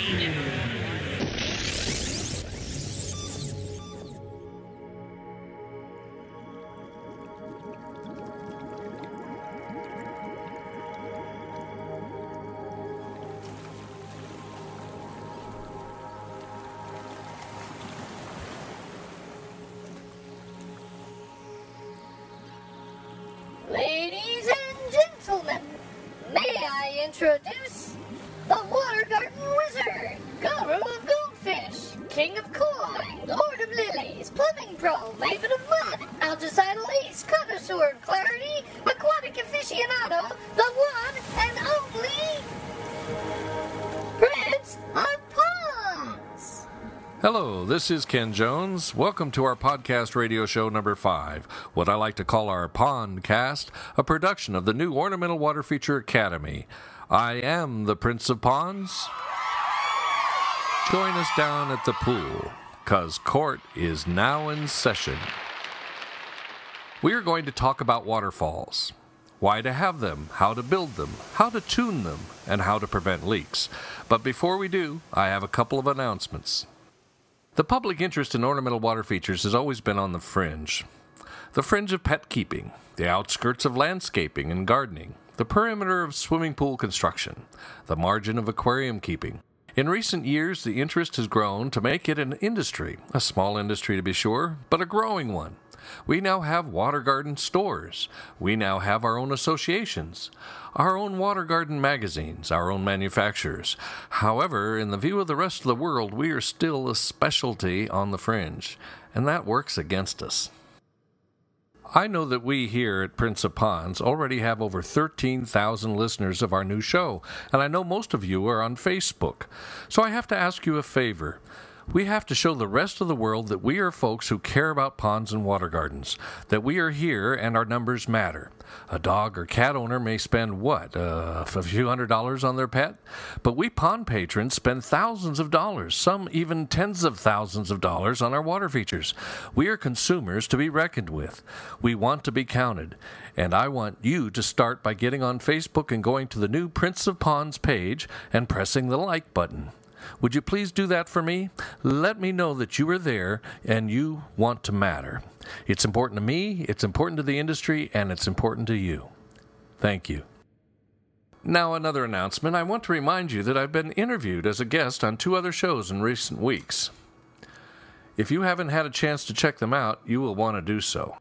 Ladies and gentlemen, may I introduce the Water Garden Wizard, Guru of Goldfish, King of Koi, Lord of Lilies, Plumbing Pro, Maven of Mud, Algicidal Ace, Connoisseur of Clarity, Aquatic Aficionado, the one and only Prince of Ponds. Hello, this is Ken Jones. Welcome to our podcast radio show number 5, what I like to call our Pondcast, a production of the new Ornamental Water Feature Academy. I am the Prince of Ponds. Join us down at the pool, 'cause court is now in session. We are going to talk about waterfalls, why to have them, how to build them, how to tune them, and how to prevent leaks. But before we do, I have a couple of announcements. The public interest in ornamental water features has always been on the fringe. The fringe of pet keeping, the outskirts of landscaping and gardening, the perimeter of swimming pool construction, the margin of aquarium keeping. In recent years, the interest has grown to make it an industry, a small industry to be sure, but a growing one. We now have water garden stores. We now have our own associations, our own water garden magazines, our own manufacturers. However, in the view of the rest of the world, we are still a specialty on the fringe, and that works against us. I know that we here at Prince of Ponds already have over 13,000 listeners of our new show, and I know most of you are on Facebook. So I have to ask you a favor. We have to show the rest of the world that we are folks who care about ponds and water gardens, that we are here and our numbers matter. A dog or cat owner may spend, a few $100s on their pet? But we pond patrons spend thousands of dollars, some even tens of thousands of dollars on our water features. We are consumers to be reckoned with. We want to be counted. And I want you to start by getting on Facebook and going to the new Prince of Ponds page and pressing the like button. Would you please do that for me? Let me know that you are there and you want to matter. It's important to me, it's important to the industry, and it's important to you. Thank you. Now, another announcement. I want to remind you that I've been interviewed as a guest on 2 other shows in recent weeks. If you haven't had a chance to check them out, you will want to do so.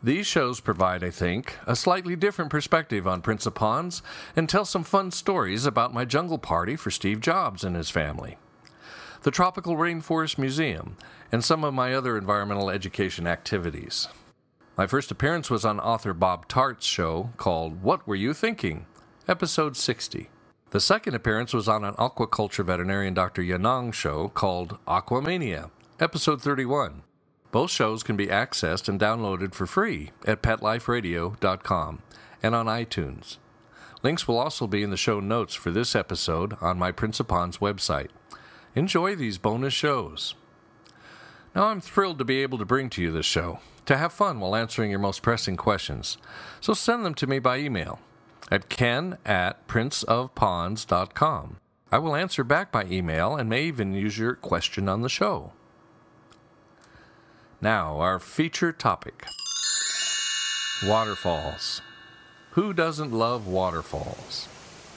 These shows provide, I think, a slightly different perspective on Prince of Ponds and tell some fun stories about my jungle party for Steve Jobs and his family, the Tropical Rainforest Museum, and some of my other environmental education activities. My first appearance was on author Bob Tarte's show called What Were You Thinking? Episode 60. The second appearance was on an aquaculture veterinarian Dr. Yanong show called Aquariumania, Episode 31. Both shows can be accessed and downloaded for free at PetLifeRadio.com and on iTunes. Links will also be in the show notes for this episode on my Prince of Ponds website. Enjoy these bonus shows. Now, I'm thrilled to be able to bring to you this show, to have fun while answering your most pressing questions. So send them to me by email at ken@princeofponds.com. I will answer back by email and may even use your question on the show. Now, our feature topic. Waterfalls. Who doesn't love waterfalls?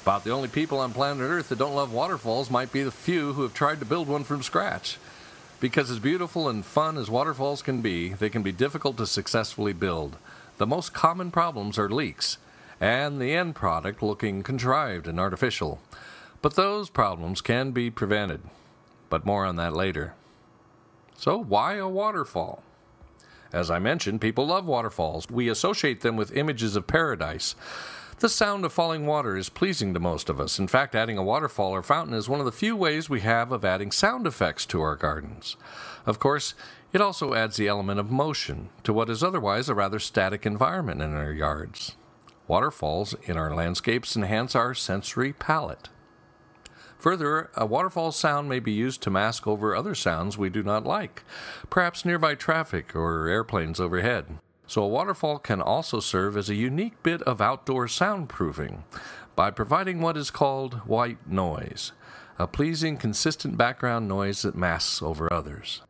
About the only people on planet Earth that don't love waterfalls might be the few who have tried to build one from scratch. Because as beautiful and fun as waterfalls can be, they can be difficult to successfully build. The most common problems are leaks, and the end product looking contrived and artificial. But those problems can be prevented. But more on that later. So why a waterfall? As I mentioned, people love waterfalls. We associate them with images of paradise. The sound of falling water is pleasing to most of us. In fact, adding a waterfall or fountain is one of the few ways we have of adding sound effects to our gardens. Of course, it also adds the element of motion to what is otherwise a rather static environment in our yards. Waterfalls in our landscapes enhance our sensory palette. Further, a waterfall sound may be used to mask over other sounds we do not like, perhaps nearby traffic or airplanes overhead. So a waterfall can also serve as a unique bit of outdoor soundproofing by providing what is called white noise. a pleasing, consistent background noise that masks over others.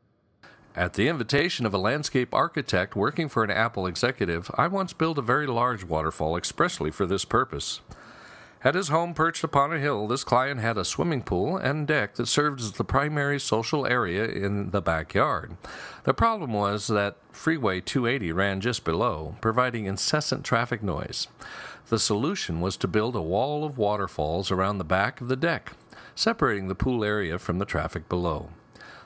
At the invitation of a landscape architect working for an Apple executive, I once built a very large waterfall expressly for this purpose. At his home perched upon a hill, this client had a swimming pool and deck that served as the primary social area in the backyard. The problem was that Freeway 280 ran just below, providing incessant traffic noise. The solution was to build a wall of waterfalls around the back of the deck, separating the pool area from the traffic below.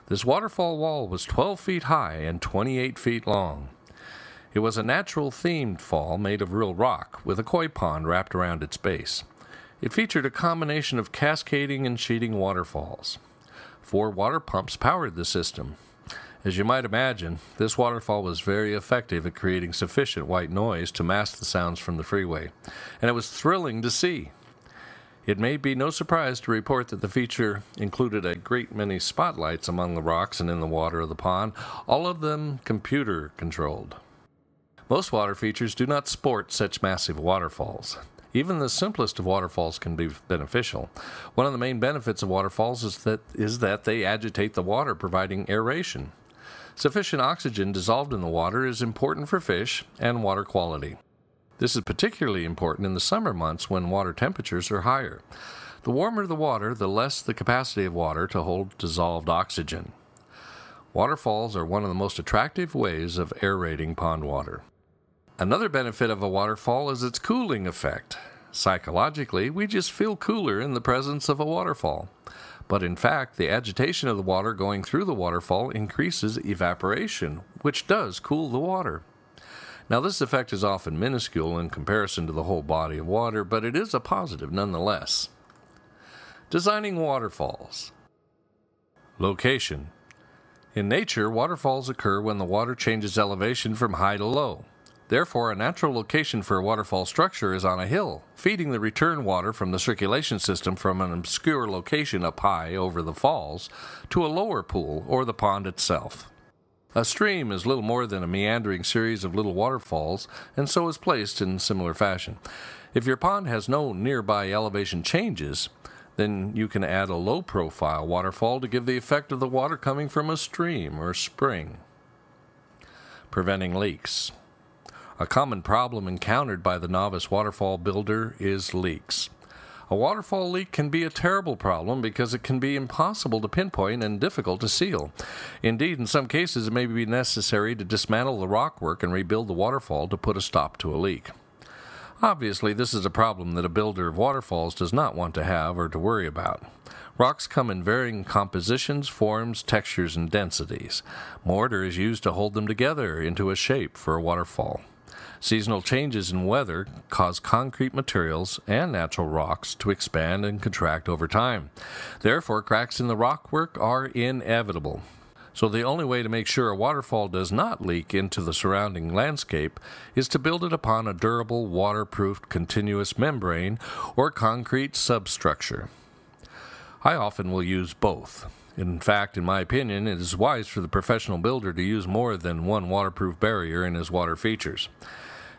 This waterfall wall was 12 feet high and 28 feet long. It was a natural-themed fall made of real rock, with a koi pond wrapped around its base. It featured a combination of cascading and sheeting waterfalls. 4 water pumps powered the system. As you might imagine, this waterfall was very effective at creating sufficient white noise to mask the sounds from the freeway, and it was thrilling to see. It may be no surprise to report that the feature included a great many spotlights among the rocks and in the water of the pond, all of them computer-controlled. Most water features do not sport such massive waterfalls. Even the simplest of waterfalls can be beneficial. One of the main benefits of waterfalls is that they agitate the water, providing aeration. Sufficient oxygen dissolved in the water is important for fish and water quality. This is particularly important in the summer months when water temperatures are higher. The warmer the water, the less the capacity of water to hold dissolved oxygen. Waterfalls are one of the most attractive ways of aerating pond water. Another benefit of a waterfall is its cooling effect. Psychologically, we just feel cooler in the presence of a waterfall. But in fact, the agitation of the water going through the waterfall increases evaporation, which does cool the water. Now, this effect is often minuscule in comparison to the whole body of water, but it is a positive nonetheless. Designing waterfalls. Location. In nature, waterfalls occur when the water changes elevation from high to low. Therefore, a natural location for a waterfall structure is on a hill, feeding the return water from the circulation system from an obscure location up high over the falls to a lower pool or the pond itself. A stream is little more than a meandering series of little waterfalls, and so is placed in similar fashion. If your pond has no nearby elevation changes, then you can add a low-profile waterfall to give the effect of the water coming from a stream or spring. Preventing leaks. A common problem encountered by the novice waterfall builder is leaks. A waterfall leak can be a terrible problem because it can be impossible to pinpoint and difficult to seal. Indeed, in some cases, it may be necessary to dismantle the rockwork and rebuild the waterfall to put a stop to a leak. Obviously, this is a problem that a builder of waterfalls does not want to have or to worry about. Rocks come in varying compositions, forms, textures, and densities. Mortar is used to hold them together into a shape for a waterfall. Seasonal changes in weather cause concrete materials and natural rocks to expand and contract over time. Therefore, cracks in the rockwork are inevitable. So the only way to make sure a waterfall does not leak into the surrounding landscape is to build it upon a durable, waterproof, continuous membrane or concrete substructure. I often will use both. In fact, in my opinion, it is wise for the professional builder to use more than one waterproof barrier in his water features.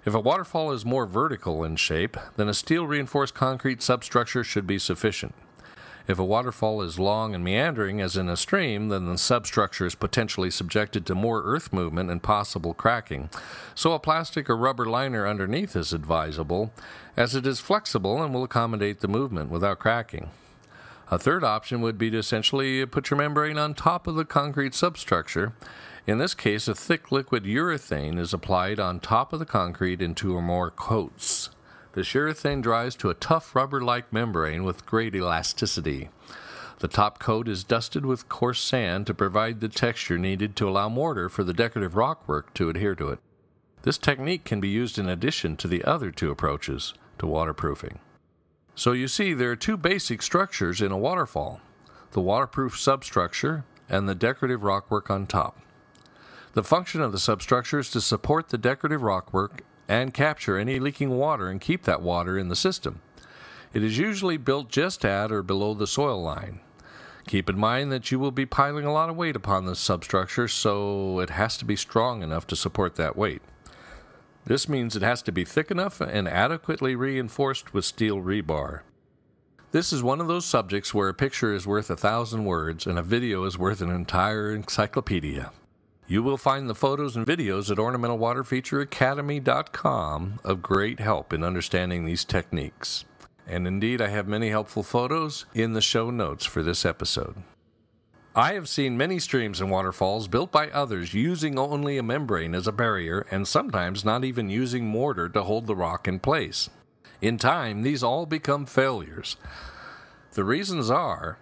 If a waterfall is more vertical in shape, then a steel-reinforced concrete substructure should be sufficient. If a waterfall is long and meandering, as in a stream, then the substructure is potentially subjected to more earth movement and possible cracking, so a plastic or rubber liner underneath is advisable, as it is flexible and will accommodate the movement without cracking. A third option would be to essentially put your membrane on top of the concrete substructure. In this case, a thick liquid urethane is applied on top of the concrete in 2 or more coats. This urethane dries to a tough rubber-like membrane with great elasticity. The top coat is dusted with coarse sand to provide the texture needed to allow mortar for the decorative rockwork to adhere to it. This technique can be used in addition to the other 2 approaches to waterproofing. So you see, there are 2 basic structures in a waterfall: the waterproof substructure and the decorative rockwork on top. The function of the substructure is to support the decorative rockwork and capture any leaking water and keep that water in the system. It is usually built just at or below the soil line. Keep in mind that you will be piling a lot of weight upon the substructure, so it has to be strong enough to support that weight. This means it has to be thick enough and adequately reinforced with steel rebar. This is one of those subjects where a picture is worth 1,000 words and a video is worth an entire encyclopedia. You will find the photos and videos at ornamentalwaterfeatureacademy.com of great help in understanding these techniques. And indeed, I have many helpful photos in the show notes for this episode. I have seen many streams and waterfalls built by others using only a membrane as a barrier and sometimes not even using mortar to hold the rock in place. In time, these all become failures. The reasons are: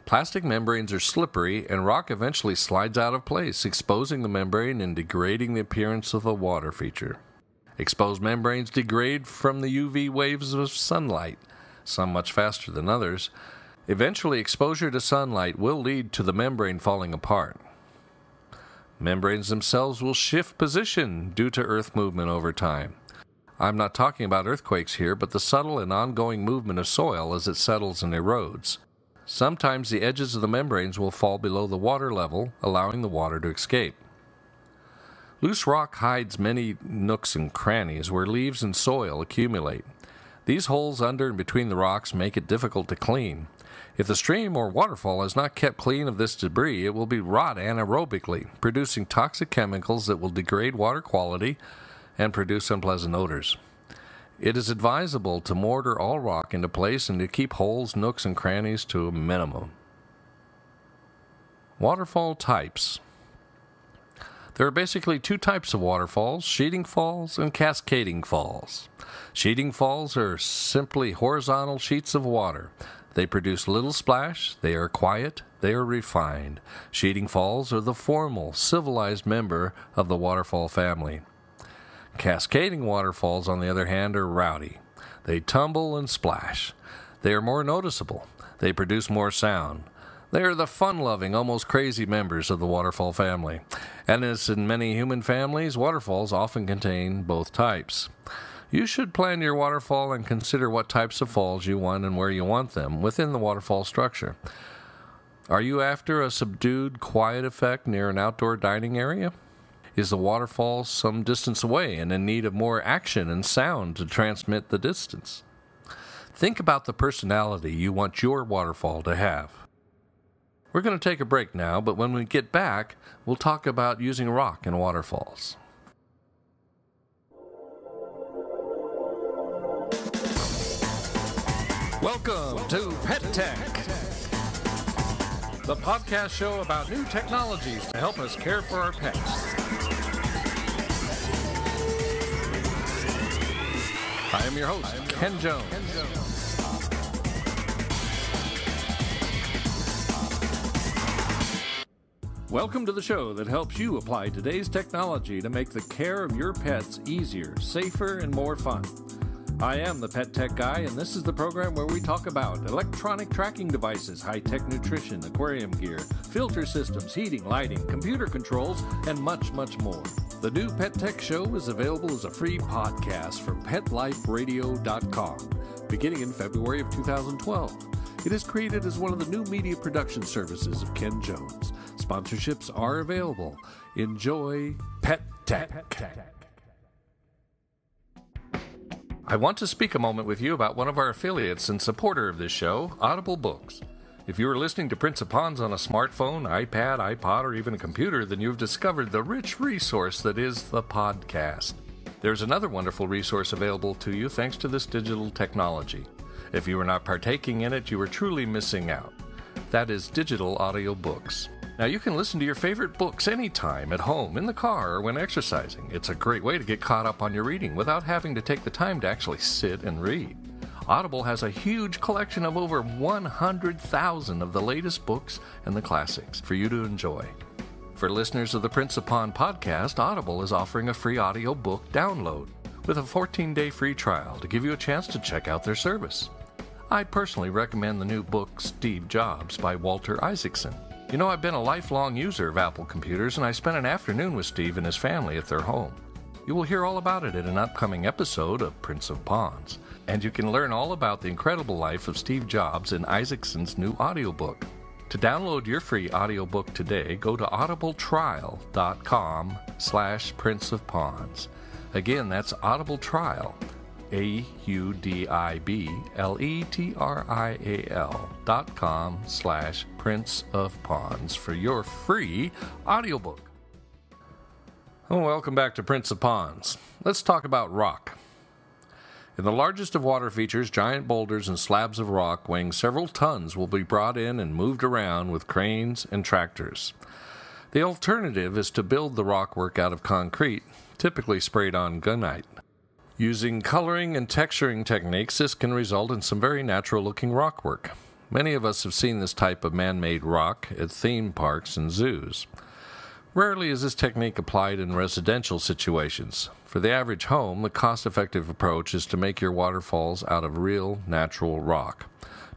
plastic membranes are slippery and rock eventually slides out of place, exposing the membrane and degrading the appearance of a water feature. Exposed membranes degrade from the UV waves of sunlight, some much faster than others. Eventually, exposure to sunlight will lead to the membrane falling apart. Membranes themselves will shift position due to earth movement over time. I'm not talking about earthquakes here, but the subtle and ongoing movement of soil as it settles and erodes. Sometimes the edges of the membranes will fall below the water level, allowing the water to escape. Loose rock hides many nooks and crannies where leaves and soil accumulate. These holes under and between the rocks make it difficult to clean. If the stream or waterfall is not kept clean of this debris, it will be rot anaerobically, producing toxic chemicals that will degrade water quality and produce unpleasant odors. It is advisable to mortar all rock into place and to keep holes, nooks, and crannies to a minimum. Waterfall types. There are basically two types of waterfalls: sheeting falls and cascading falls. Sheeting falls are simply horizontal sheets of water. They produce little splash, they are quiet, they are refined. Sheeting falls are the formal, civilized member of the waterfall family. Cascading waterfalls, on the other hand, are rowdy. They tumble and splash. They are more noticeable. They produce more sound. They are the fun-loving, almost crazy members of the waterfall family. And as in many human families, waterfalls often contain both types. You should plan your waterfall and consider what types of falls you want and where you want them within the waterfall structure. Are you after a subdued, quiet effect near an outdoor dining area? Is the waterfall some distance away and in need of more action and sound to transmit the distance? Think about the personality you want your waterfall to have. We're going to take a break now, but when we get back, we'll talk about using rock in waterfalls. Welcome to Pet Tech, the podcast show about new technologies to help us care for our pets. I am your host, Ken Jones. Welcome to the show that helps you apply today's technology to make the care of your pets easier, safer, and more fun. I am the Pet Tech Guy, and this is the program where we talk about electronic tracking devices, high-tech nutrition, aquarium gear, filter systems, heating, lighting, computer controls, and much, much more. The new Pet Tech Show is available as a free podcast from PetLifeRadio.com, beginning in February of 2012. It is created as one of the new media production services of Ken Jones. Sponsorships are available. Enjoy Pet Tech. I want to speak a moment with you about one of our affiliates and supporter of this show, Audible Books. If you are listening to Prince of Ponds on a smartphone, iPad, iPod, or even a computer, then you've discovered the rich resource that is the podcast. There's another wonderful resource available to you thanks to this digital technology. If you are not partaking in it, you are truly missing out. That is digital audio books. Now, you can listen to your favorite books anytime, at home, in the car, or when exercising. It's a great way to get caught up on your reading without having to take the time to actually sit and read. Audible has a huge collection of over 100,000 of the latest books and the classics for you to enjoy. For listeners of the Prince of Pond podcast, Audible is offering a free audio book download with a 14-day free trial to give you a chance to check out their service. I personally recommend the new book Steve Jobs by Walter Isaacson. You know, I've been a lifelong user of Apple computers, and I spent an afternoon with Steve and his family at their home. You will hear all about it in an upcoming episode of Prince of Ponds, and you can learn all about the incredible life of Steve Jobs in Isaacson's new audiobook. To download your free audiobook today, go to audibletrial.com/princeofponds. Again, that's audibletrial, audibletrial.com/Prince of Ponds for your free audiobook. Oh, welcome back to Prince of Ponds. Let's talk about rock. In the largest of water features, giant boulders and slabs of rock weighing several tons will be brought in and moved around with cranes and tractors. The alternative is to build the rock work out of concrete, typically sprayed on gunite. Using coloring and texturing techniques, this can result in some very natural-looking rock work. Many of us have seen this type of man-made rock at theme parks and zoos. Rarely is this technique applied in residential situations. For the average home, the cost-effective approach is to make your waterfalls out of real, natural rock.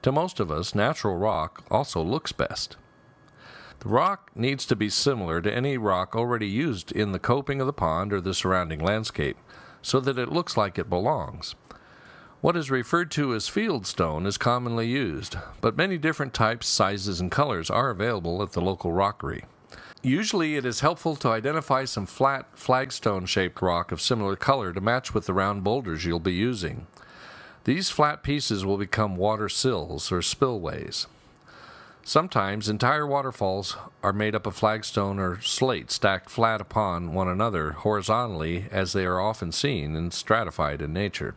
To most of us, natural rock also looks best. The rock needs to be similar to any rock already used in the coping of the pond or the surrounding landscape, so that it looks like it belongs. What is referred to as fieldstone is commonly used, but many different types, sizes, and colors are available at the local rockery. Usually it is helpful to identify some flat, flagstone-shaped rock of similar color to match with the round boulders you'll be using. These flat pieces will become water sills or spillways. Sometimes entire waterfalls are made up of flagstone or slate stacked flat upon one another horizontally, as they are often seen and stratified in nature.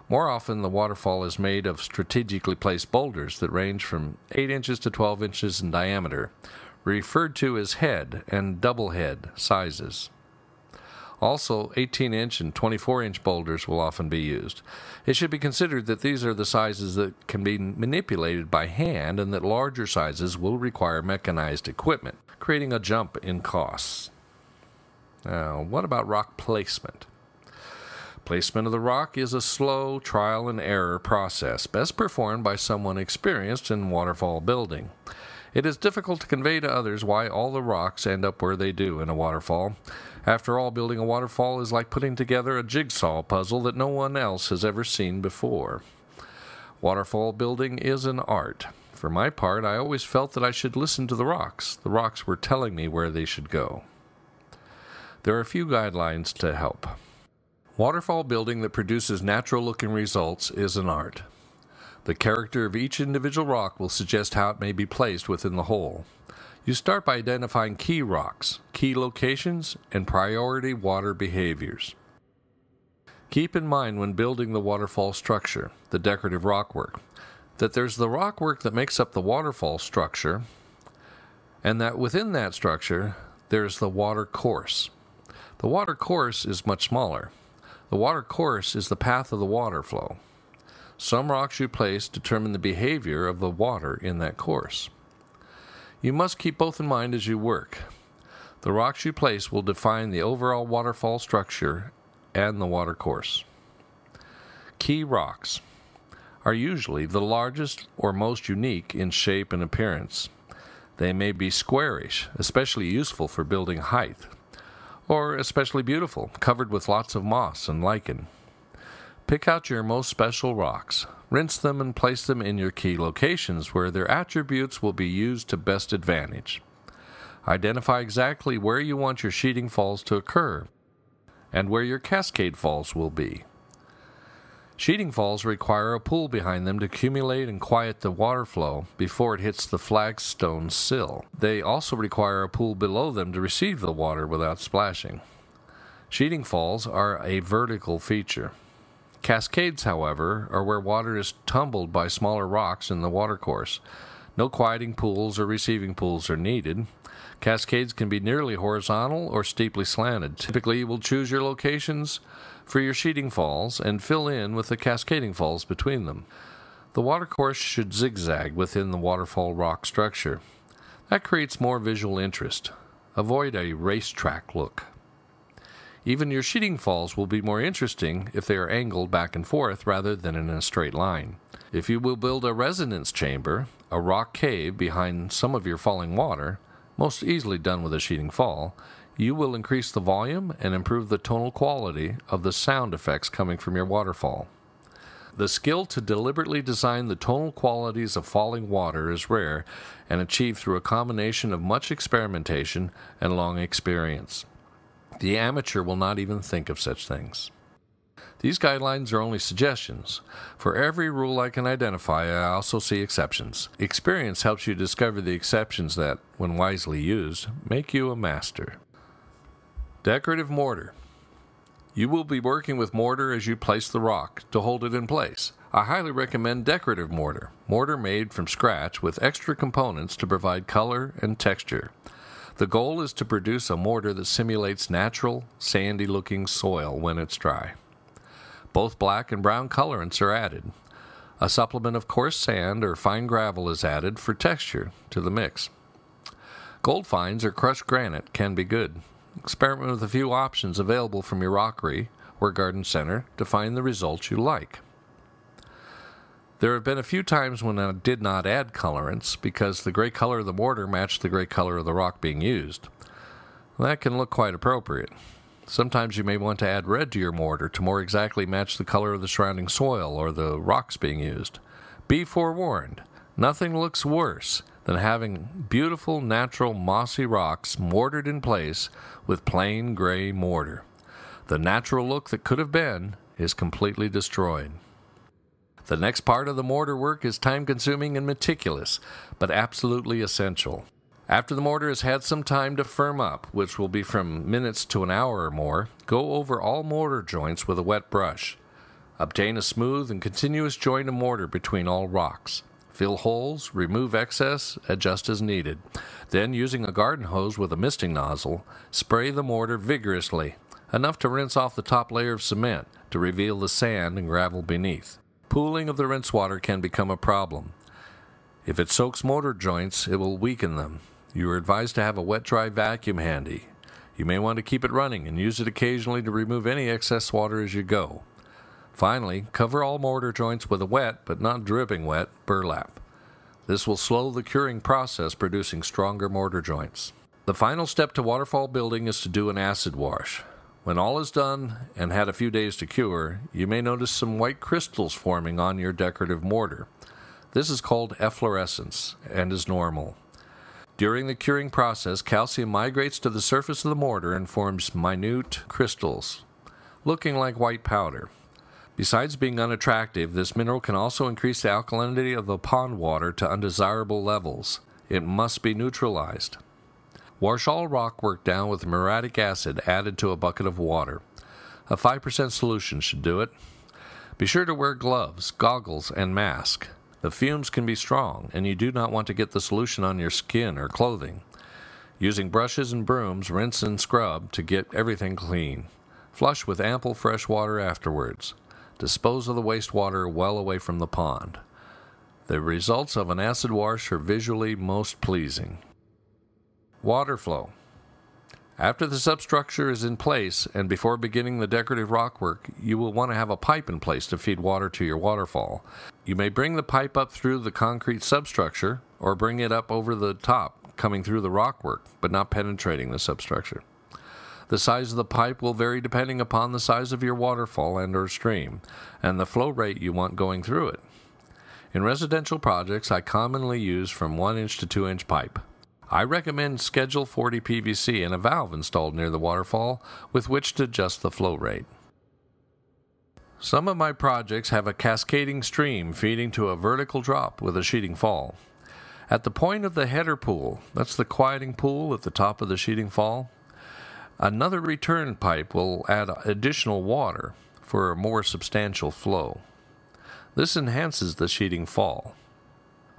More often, the waterfall is made of strategically placed boulders that range from 8 inches to 12 inches in diameter, referred to as head and double head sizes. Also, 18-inch and 24-inch boulders will often be used. It should be considered that these are the sizes that can be manipulated by hand and that larger sizes will require mechanized equipment, creating a jump in costs. Now, what about rock placement? Placement of the rock is a slow trial and error process, best performed by someone experienced in waterfall building. It is difficult to convey to others why all the rocks end up where they do in a waterfall. After all, building a waterfall is like putting together a jigsaw puzzle that no one else has ever seen before. Waterfall building is an art. For my part, I always felt that I should listen to the rocks. The rocks were telling me where they should go. There are a few guidelines to help. Waterfall building that produces natural-looking results is an art. The character of each individual rock will suggest how it may be placed within the whole. You start by identifying key rocks, key locations, and priority water behaviors. Keep in mind when building the waterfall structure, the decorative rockwork, that there's the rockwork that makes up the waterfall structure, and that within that structure, there's the water course. The water course is much smaller. The water course is the path of the water flow. Some rocks you place determine the behavior of the water in that course. You must keep both in mind as you work. The rocks you place will define the overall waterfall structure and the water course. Key rocks are usually the largest or most unique in shape and appearance. They may be squarish, especially useful for building height, or especially beautiful, covered with lots of moss and lichen. Pick out your most special rocks, rinse them and place them in your key locations where their attributes will be used to best advantage. Identify exactly where you want your sheeting falls to occur and where your cascade falls will be. Sheeting falls require a pool behind them to accumulate and quiet the water flow before it hits the flagstone sill. They also require a pool below them to receive the water without splashing. Sheeting falls are a vertical feature. Cascades, however, are where water is tumbled by smaller rocks in the watercourse. No quieting pools or receiving pools are needed. Cascades can be nearly horizontal or steeply slanted. Typically, you will choose your locations for your sheeting falls and fill in with the cascading falls between them. The watercourse should zigzag within the waterfall rock structure. That creates more visual interest. Avoid a racetrack look. Even your sheeting falls will be more interesting if they are angled back and forth rather than in a straight line. If you will build a resonance chamber, a rock cave behind some of your falling water, most easily done with a sheeting fall, you will increase the volume and improve the tonal quality of the sound effects coming from your waterfall. The skill to deliberately design the tonal qualities of falling water is rare and achieved through a combination of much experimentation and long experience. The amateur will not even think of such things. These guidelines are only suggestions. For every rule I can identify, I also see exceptions. Experience helps you discover the exceptions that, when wisely used, make you a master. Decorative mortar. You will be working with mortar as you place the rock to hold it in place. I highly recommend decorative mortar, mortar made from scratch with extra components to provide color and texture. The goal is to produce a mortar that simulates natural, sandy-looking soil when it's dry. Both black and brown colorants are added. A supplement of coarse sand or fine gravel is added for texture to the mix. Gold fines or crushed granite can be good. Experiment with a few options available from your rockery or garden center to find the results you like. There have been a few times when I did not add colorants because the gray color of the mortar matched the gray color of the rock being used. That can look quite appropriate. Sometimes you may want to add red to your mortar to more exactly match the color of the surrounding soil or the rocks being used. Be forewarned, nothing looks worse than having beautiful, natural, mossy rocks mortared in place with plain gray mortar. The natural look that could have been is completely destroyed. The next part of the mortar work is time-consuming and meticulous, but absolutely essential. After the mortar has had some time to firm up, which will be from minutes to an hour or more, go over all mortar joints with a wet brush. Obtain a smooth and continuous joint of mortar between all rocks. Fill holes, remove excess, adjust as needed. Then, using a garden hose with a misting nozzle, spray the mortar vigorously, enough to rinse off the top layer of cement to reveal the sand and gravel beneath. Pooling of the rinse water can become a problem. If it soaks mortar joints, it will weaken them. You are advised to have a wet-dry vacuum handy. You may want to keep it running and use it occasionally to remove any excess water as you go. Finally, cover all mortar joints with a wet, but not dripping wet, burlap. This will slow the curing process, producing stronger mortar joints. The final step to waterfall building is to do an acid wash. When all is done and had a few days to cure, you may notice some white crystals forming on your decorative mortar. This is called efflorescence and is normal. During the curing process, calcium migrates to the surface of the mortar and forms minute crystals, looking like white powder. Besides being unattractive, this mineral can also increase the alkalinity of the pond water to undesirable levels. It must be neutralized. Wash all rock work down with muriatic acid added to a bucket of water. A 5% solution should do it. Be sure to wear gloves, goggles, and mask. The fumes can be strong, and you do not want to get the solution on your skin or clothing. Using brushes and brooms, rinse and scrub to get everything clean. Flush with ample fresh water afterwards. Dispose of the wastewater well away from the pond. The results of an acid wash are visually most pleasing. Water flow. After the substructure is in place and before beginning the decorative rock work, you will want to have a pipe in place to feed water to your waterfall. You may bring the pipe up through the concrete substructure or bring it up over the top, coming through the rock work, but not penetrating the substructure. The size of the pipe will vary depending upon the size of your waterfall and or stream, and the flow rate you want going through it. In residential projects, I commonly use from 1-inch to 2-inch pipe. I recommend Schedule 40 PVC and a valve installed near the waterfall with which to adjust the flow rate. Some of my projects have a cascading stream feeding to a vertical drop with a sheeting fall. At the point of the header pool, that's the quieting pool at the top of the sheeting fall, another return pipe will add additional water for a more substantial flow. This enhances the sheeting fall.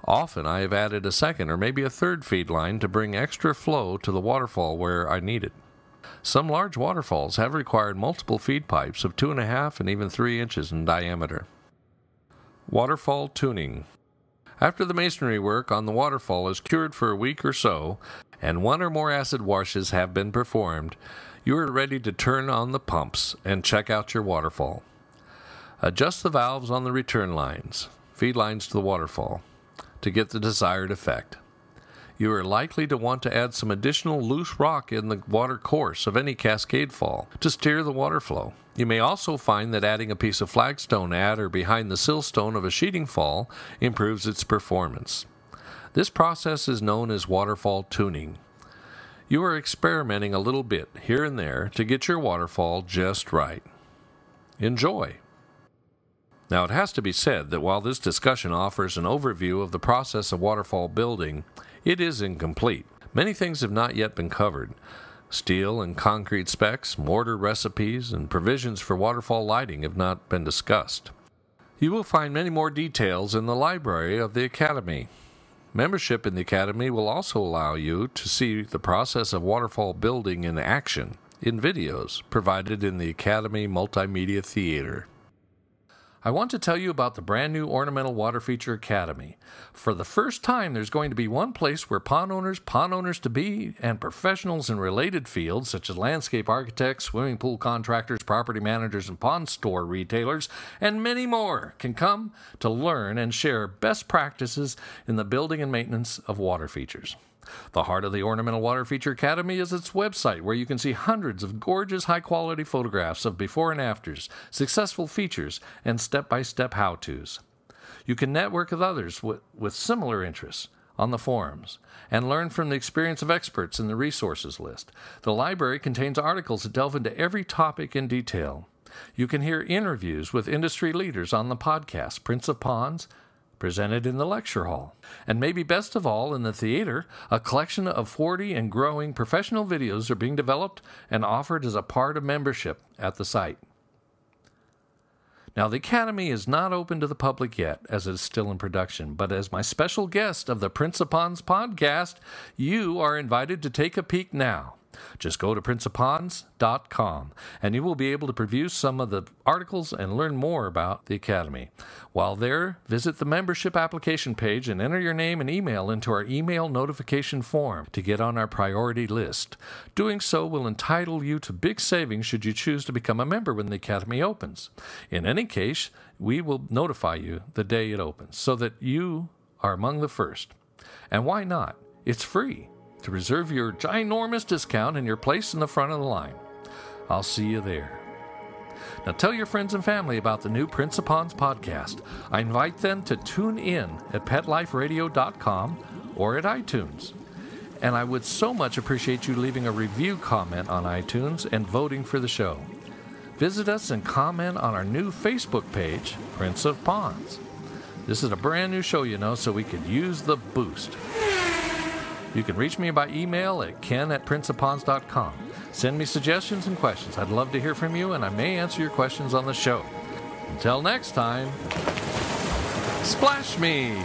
Often I have added a second or maybe a third feed line to bring extra flow to the waterfall where I need it. Some large waterfalls have required multiple feed pipes of 2.5 and even 3 inches in diameter. Waterfall tuning. After the masonry work on the waterfall is cured for a week or so, and 1 or more acid washes have been performed, you are ready to turn on the pumps and check out your waterfall. Adjust the valves on the return lines, feed lines to the waterfall, to get the desired effect. You are likely to want to add some additional loose rock in the water course of any cascade fall to steer the water flow. You may also find that adding a piece of flagstone at or behind the sillstone of a sheeting fall improves its performance. This process is known as waterfall tuning. You are experimenting a little bit here and there to get your waterfall just right. Enjoy! Now, it has to be said that while this discussion offers an overview of the process of waterfall building, it is incomplete. Many things have not yet been covered. Steel and concrete specs, mortar recipes, and provisions for waterfall lighting have not been discussed. You will find many more details in the library of the Academy. Membership in the Academy will also allow you to see the process of waterfall building in action in videos provided in the Academy Multimedia Theater. I want to tell you about the brand new Ornamental Water Feature Academy. For the first time, there's going to be one place where pond owners-to-be, and professionals in related fields such as landscape architects, swimming pool contractors, property managers, and pond store retailers, and many more can come to learn and share best practices in the building and maintenance of water features. The heart of the Ornamental Water Feature Academy is its website, where you can see hundreds of gorgeous, high-quality photographs of before and afters, successful features, and step-by-step how-tos. You can network with others with similar interests on the forums and learn from the experience of experts in the resources list. The library contains articles that delve into every topic in detail. You can hear interviews with industry leaders on the podcast, Prince of Ponds, presented in the lecture hall. And maybe best of all, in the theater, a collection of 40 and growing professional videos are being developed and offered as a part of membership at the site. Now, the Academy is not open to the public yet, as it is still in production, but as my special guest of the Prince of Ponds podcast, you are invited to take a peek now. Just go to princeofponds.com, and you will be able to preview some of the articles and learn more about the Academy. While there, visit the membership application page and enter your name and email into our email notification form to get on our priority list. Doing so will entitle you to big savings should you choose to become a member when the Academy opens. In any case, we will notify you the day it opens so that you are among the first. And why not? It's free to reserve your ginormous discount and your place in the front of the line. I'll see you there. Now tell your friends and family about the new Prince of Ponds podcast. I invite them to tune in at PetLifeRadio.com or at iTunes. And I would so much appreciate you leaving a review comment on iTunes and voting for the show. Visit us and comment on our new Facebook page, Prince of Ponds. This is a brand new show, so we could use the boost. You can reach me by email at ken@princeofponds.com. Send me suggestions and questions. I'd love to hear from you, and I may answer your questions on the show. Until next time, splash me!